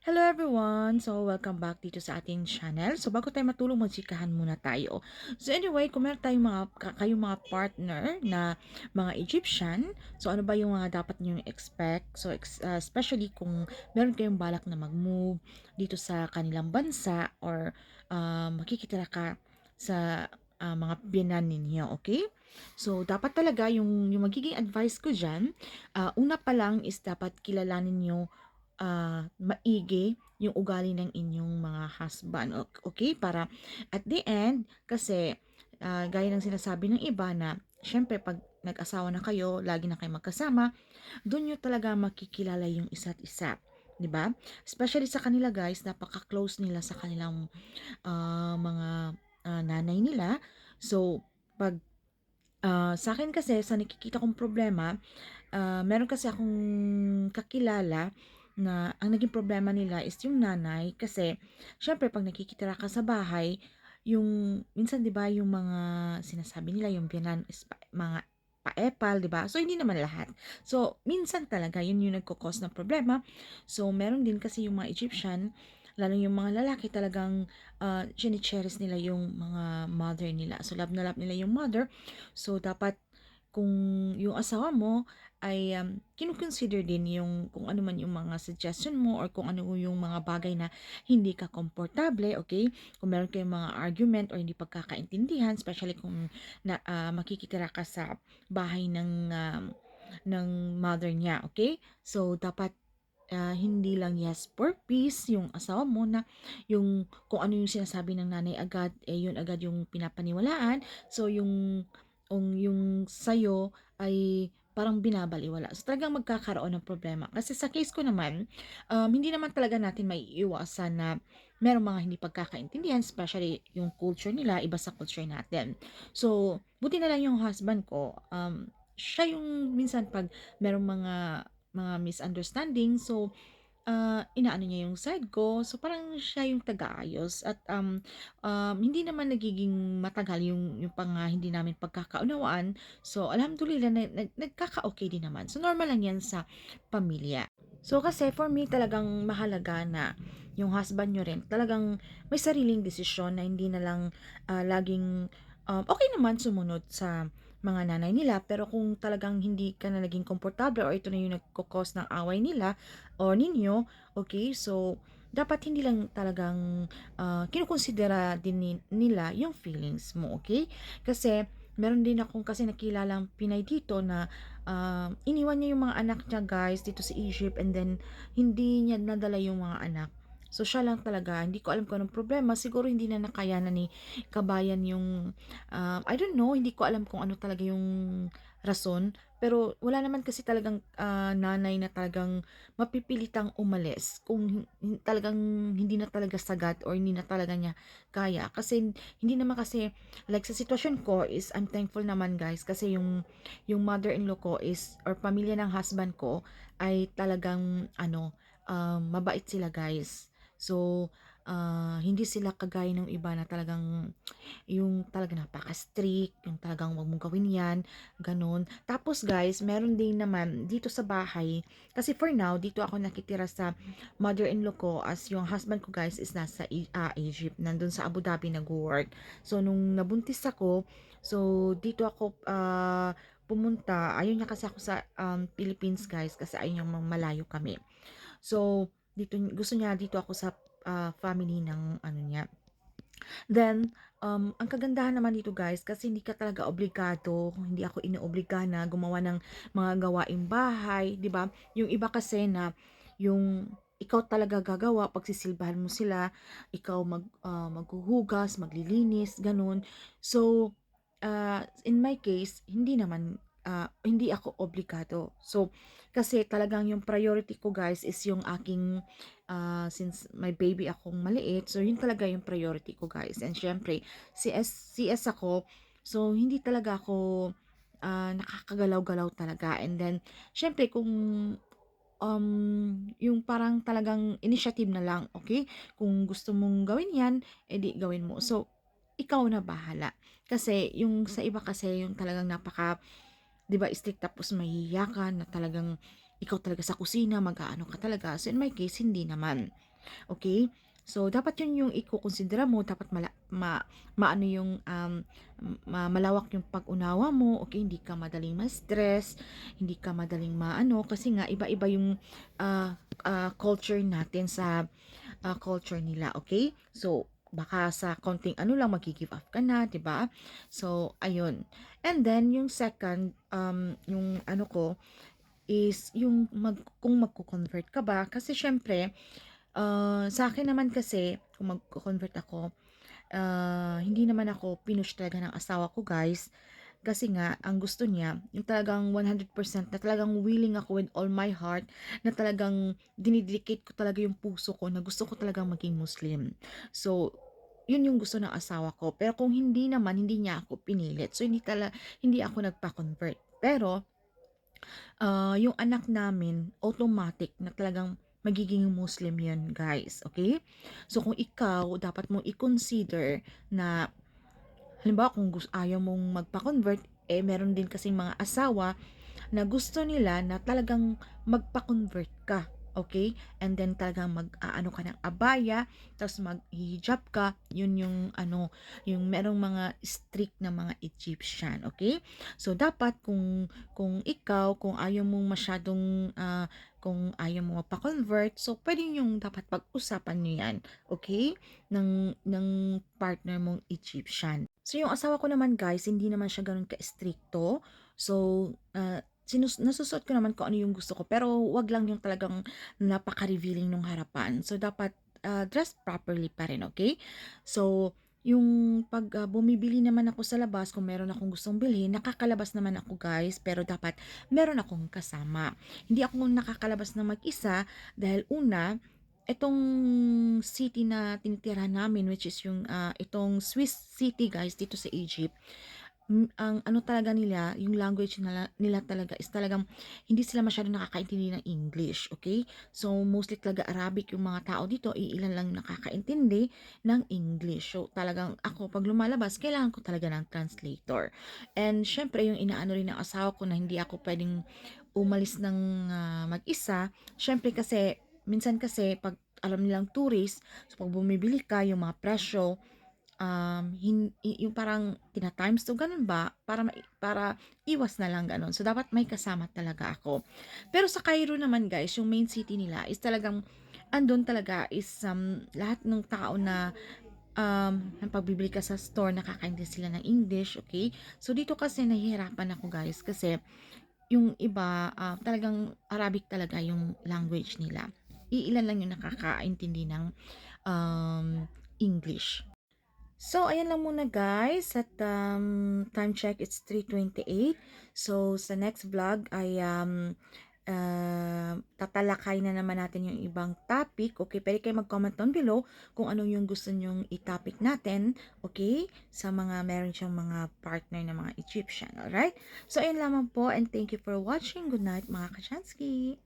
Hello everyone! So, welcome back dito sa ating channel. So, bago tayo matulog, magsikahan muna tayo. So, anyway, kung meron tayong kayong mga partner na mga Egyptian, so ano ba yung mga dapat nyo expect? So, especially kung meron kayong balak na mag-move dito sa kanilang bansa or makikitira ka sa mga biyanan ninyo, okay? So, dapat talaga yung magiging advice ko dyan, una pa lang is dapat kilalanin nyo maigi yung ugali ng inyong mga husband. Okay? Para at the end, kasi gaya ng sinasabi ng iba na, syempre, pag nag-asawa na kayo, lagi na kayo magkasama, doon nyo talaga makikilala yung isa't isa. 'Di ba? Especially sa kanila guys, napaka-close nila sa kanilang mga nanay nila. So, pag sa akin kasi, sa nakikita kong problema, meron kasi akong kakilala na ang naging problema nila is yung nanay kasi syempre pag nakikitira ka sa bahay, yung minsan 'di ba yung mga sinasabi nila yung biyanan is mga paepal, 'di ba? So hindi naman lahat. So minsan talaga yun yung nagko-cause ng problema. So meron din kasi yung mga Egyptian, lalo yung mga lalaki talagang chine-cherish nila yung mga mother nila. So love na love nila yung mother. So dapat kung yung asawa mo ay kino-consider din yung kung ano man yung mga suggestion mo or kung ano yung mga bagay na hindi ka komportable, okay? Kung meron kayong mga argument or hindi pagkakaintindihan, especially kung makikitira ka sa bahay ng mother niya, okay? So dapat hindi lang yes for peace yung asawa mo na yung kung ano yung sinasabi ng nanay agad, yun agad yung pinapaniwalaan. So yung sa'yo ay parang binabaliwala. So talagang magkakaroon ng problema. Kasi sa case ko naman, hindi naman talaga natin maiiwasan na merong mga hindi pagkakaintindihan, especially yung culture nila, iba sa culture natin. So, buti na lang yung husband ko, siya yung minsan pag merong mga misunderstanding. So, inaano niya yung side ko. So, parang siya yung taga-ayos at hindi naman nagiging matagal yung hindi namin pagkakaunawaan. So, alhamdulillah, nagkaka-okay din naman. So, normal lang yan sa pamilya. So, kasi for me talagang mahalaga na yung husband nyo rin talagang may sariling desisyon na hindi na lang laging okay naman sumunod sa mga nanay nila, pero kung talagang hindi ka na naging komportable or ito na yung nagkukos ng away nila o ninyo, okay, so dapat hindi lang talagang kinukonsidera din nila yung feelings mo, okay? Kasi meron din akong kasi nakilalang Pinay dito na iniwan niya yung mga anak niya guys dito sa Egypt, and then hindi niya nadala yung mga anak. So siya lang talaga, hindi ko alam kung anong problema, siguro hindi na nakayanan ni kabayan yung I don't know, hindi ko alam kung ano talaga yung rason, pero wala naman kasi talagang nanay na talagang mapipilitang umalis kung talagang hindi na talaga sagad or hindi na talaga niya kaya. Kasi hindi naman kasi, like sa sitwasyon ko is I'm thankful naman guys, kasi yung mother-in-law ko is or pamilya ng husband ko ay talagang mabait sila guys. So hindi sila kagaya ng iba na talagang yung talagang napaka-strict, yung talagang wag mong gawin yan, ganun. Tapos guys, meron din naman dito sa bahay, kasi for now, dito ako nakitira sa mother-in-law ko, as yung husband ko guys is nasa Egypt, nandun sa Abu Dhabi nag-work. So, nung nabuntis ako, so dito ako pumunta, ayun niya kasi ako sa Philippines guys, kasi ayun yung malayo kami. So, gusto niya dito ako sa family ng ano niya. Then, ang kagandahan naman dito guys, kasi hindi ka talaga obligado, hindi ako inoobligada na gumawa ng mga gawaing bahay, 'di ba? Yung iba kasi na yung ikaw talaga gagawa, pagsisilbahan mo sila, ikaw maghuhugas, maglilinis, ganun. So, in my case, hindi ako obligado. So, kasi talagang yung priority ko guys is yung aking since my baby akong maliit, so yun talaga yung priority ko guys. And syempre, CS ako, so hindi talaga ako nakakagalaw-galaw talaga. And then, syempre kung yung parang talagang initiative na lang, okay? Kung gusto mong gawin yan, edi gawin mo. So, ikaw na bahala. Kasi yung sa iba kasi yung talagang 'di ba, strict, tapos mahihiya ka na talagang ikaw talaga sa kusina, mag-aano ka talaga. So in my case, hindi naman. Okay? So, dapat yun yung ikukonsidera mo, dapat maano yung, malawak yung pag-unawa mo, okay? Hindi ka madaling ma-stress, hindi ka madaling maano, kasi nga, iba-iba yung culture natin sa culture nila, okay? So, baka sa konting ano lang, mag-give up ka na, 'di ba? So, ayun. And then, yung second, yung ano ko, is yung kung magko-convert ka ba, kasi syempre, sa akin naman kasi, kung magko-convert ako, hindi naman ako pinush talaga ng asawa ko, guys. Kasi nga, ang gusto niya, yung talagang 100% na talagang willing ako with all my heart, na talagang dinidedicate ko talaga yung puso ko, na gusto ko talagang maging Muslim. So, yun yung gusto ng asawa ko. Pero kung hindi naman, hindi niya ako pinilit. So, hindi ako nagpa-convert. Pero, yung anak namin, automatic na talagang magiging Muslim yun, guys. Okay? So, kung ikaw, dapat mong i-consider na, halimbawa, kung ayaw mong magpa-convert, meron din kasing mga asawa na gusto nila na talagang magpa-convert ka. Okay? And then talagang mag-aano ka ng abaya, tapos mag-hijab ka. Yun yung ano, yung merong mga strict na mga Egyptian. Okay? So dapat kung ikaw, kung ayaw mong masyadong kung ayaw mo magpa-convert, so pwede yung dapat pag-usapan niyo yan, okay? Ng partner mong Egyptian. So yung asawa ko naman, guys, hindi naman siya ganun ka-stricto. So, nasusuot ko naman kung ano yung gusto ko, pero wag lang yung talagang napaka-revealing nung harapan. So, dapat dress properly pa rin, okay? So, yung pag bumibili naman ako sa labas, kung meron akong gustong bilhin, nakakalabas naman ako, guys, pero dapat meron akong kasama. Hindi ako nakakalabas na mag-isa dahil una, itong city na tinitirahan namin, which is yung itong Swiss city, guys, dito sa Egypt, ang ano talaga nila, yung language nila talaga is talagang hindi sila masyadong nakakaintindi ng English, okay? So, mostly talaga Arabic yung mga tao dito, iilan lang nakakaintindi ng English. So, talagang ako, pag lumalabas, kailangan ko talaga ng translator. And, syempre, yung inaano rin ng asawa ko na hindi ako pwedeng umalis ng mag-isa. Syempre, kasi, minsan kasi, pag alam nilang tourist, so pag bumibili ka, yung mga presyo, yung parang tina-times 2 ganun ba, para iwas na lang gano'n. So, dapat may kasama talaga ako. Pero sa Cairo naman, guys, yung main city nila is talagang andun talaga is, lahat ng tao na, ng pagbibili ka sa store, nakakaintindi sila ng English, okay? So, dito kasi nahihirapan ako, guys, kasi yung iba, talagang Arabic talaga yung language nila. Iilan lang yung nakakaintindi ng, English. So, ayan lang muna, guys. At time check, it's 3:28. So, sa next vlog ay tatalakay na naman natin yung ibang topic. Okay, pwede kayo mag-comment down below kung ano yung gusto nyong i-topic natin. Okay, sa mga meron siyang mga partner na mga Egyptian. Alright? So, ayan lamang po and thank you for watching. Good night, mga Kachansky!